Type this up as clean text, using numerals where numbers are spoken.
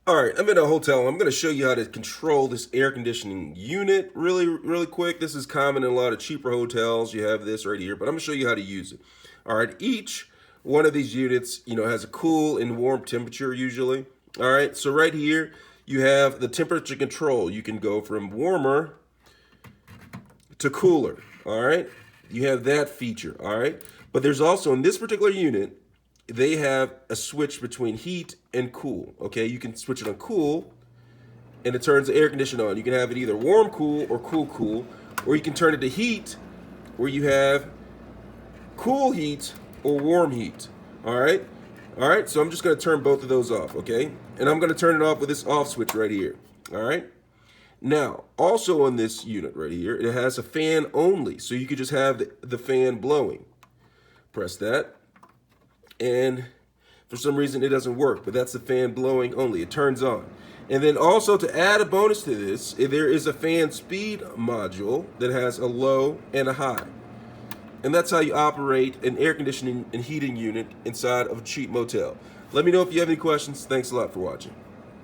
All right, I'm in a hotel. I'm going to show you how to control this air conditioning unit really quick. This is common in a lot of cheaper hotels. You have this right here, but I'm going to show you how to use it. All right, each one of these units, has a cool and warm temperature usually. All right, so right here, you have the temperature control. You can go from warmer to cooler. All right, you have that feature. All right, but there's also in this particular unit, they have a switch between heat and cool. Okay, you can switch it on cool and it turns the air conditioner on. You can have it either warm cool or cool cool, or you can turn it to heat where you have cool heat or warm heat. All right, so I'm just going to turn both of those off. Okay, and I'm going to turn it off with this off switch right here. All right, now also on this unit right here, it has a fan only, so you could just have the fan blowing. Press that, and for some reason it doesn't work, but that's the fan blowing only. It turns on. And then also, to add a bonus to this, there is a fan speed module that has a low and a high. And that's how you operate an air conditioning and heating unit inside of a cheap motel. Let me know if you have any questions. Thanks a lot for watching.